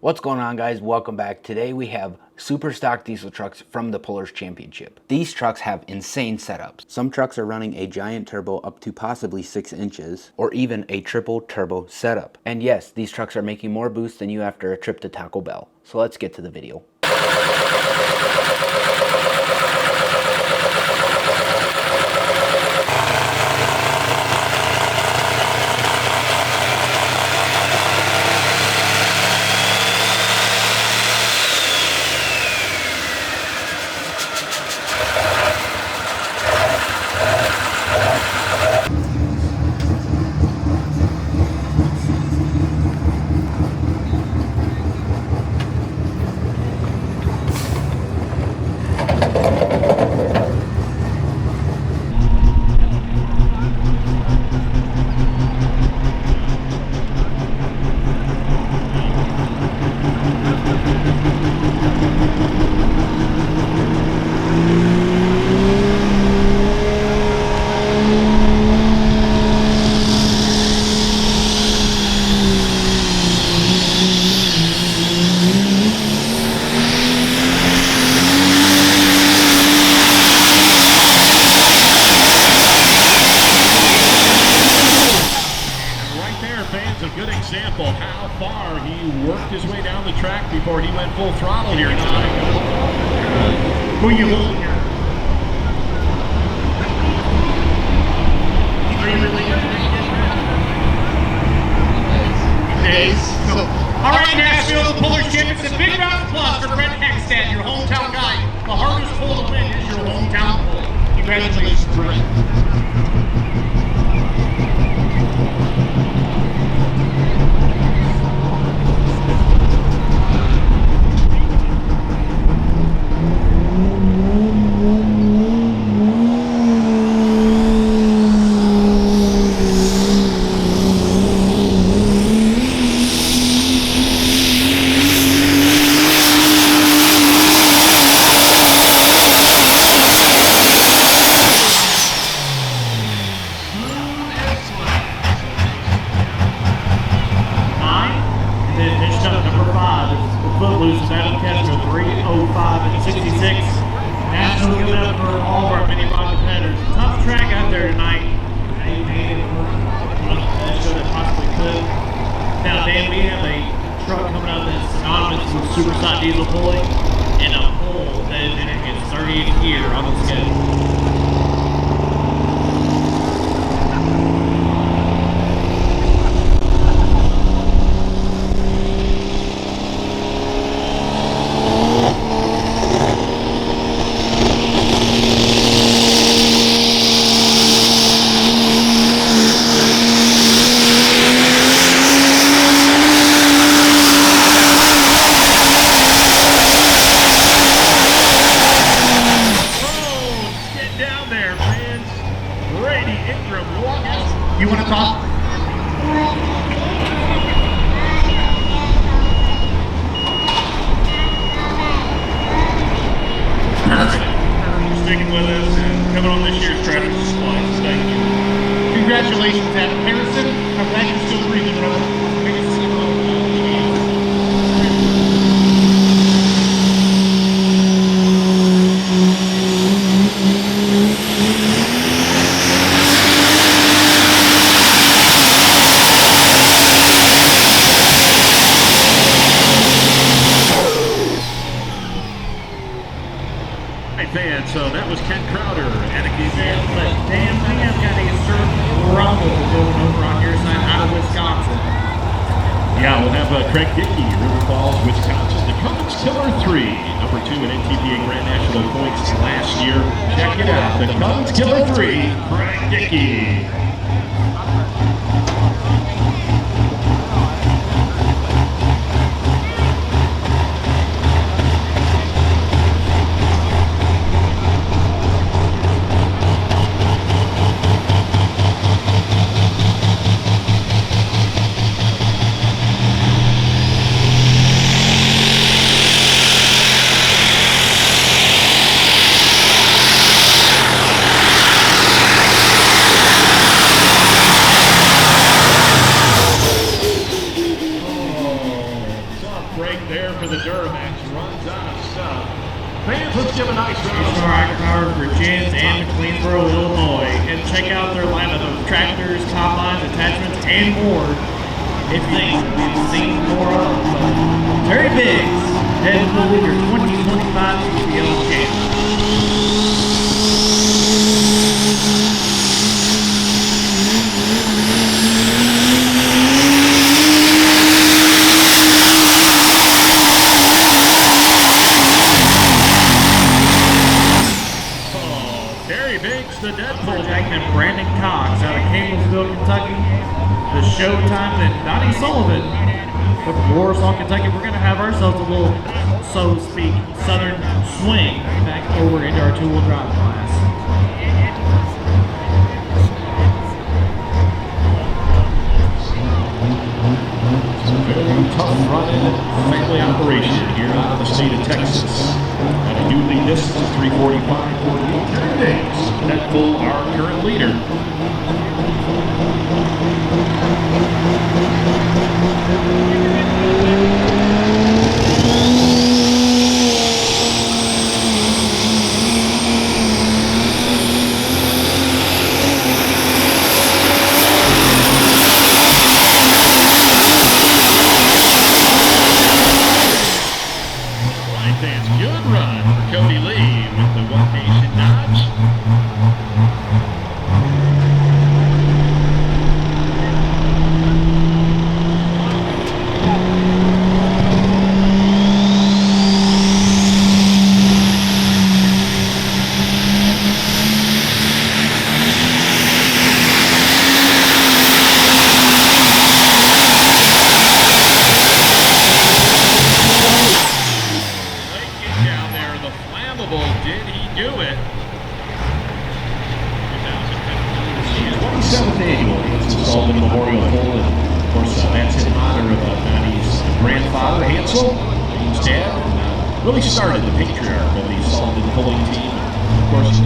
What's going on, guys? Welcome back. Today we have super stock diesel trucks from the Pullers Championship. These trucks have insane setups. Some trucks are running a giant turbo up to possibly 6 inches or even a triple turbo setup. And yes, these trucks are making more boost than you after a trip to Taco Bell. So let's get to the video. Example how far he worked his way down the track before he went full throttle here tonight. Who are you looking at? Are you really days? So, all right, Nashville, the Pullers Championship. Big round of applause for Brent Hextad, your hometown guy. The hardest pull to win is your hometown pull. Congratulations, Brent. Footloose, Adam Kessler, 3:05 and 66. National, give it up for all of our mini rock competitors. Tough track out there tonight. They made it work the best show they possibly could. Now, Dan, we have a truck coming out that's synonymous with super stock diesel pulling and a pull that is in its 30th year on the schedule. You want to talk? Sticking with us and coming on this year's Tractor Supply. Thank you. Congratulations, Adam Harrison. I'm glad you're still breathing, brother. Fans, so that was Ken Crowder, Anarchy Van. But Dan, we have got a certain rumble going over on your side out of Wisconsin. Yeah, we'll have Craig Dickey, River Falls, Wisconsin. The Cummins Killer 3, number 2 in NTPA Grand National points last year. Check it out, the Cummins Killer 3, Craig Dickey. Chicago, Illinois, and check out their lineup of tractors, combines, attachments, and more. It's things that we've seen more of. But Terry Biggs headed to the leader 2025 CPL champ. Terry Biggs, the Deadpool, taking Brandon Cox out of Campbellsville, Kentucky. The Showtime and Donnie Sullivan from Warsaw, Kentucky. We're going to have ourselves a little, so to speak, southern swing back over into our two-wheel drive class. Very tough running family operation here out of the state of Texas. At a newly distance 3:45.48. Terry Biggs, Deadpool, our current leader. Right there's good run for Cody Lee with the one patient Dodge. Down there, the flammable, did he do it? 27th annual Hansel Sullivan Memorial Pole, and of course that's in honor of Donnie's grandfather, Hansel, Dean's dad, and really started the patriarch of the Sullivan pulling team. Of course,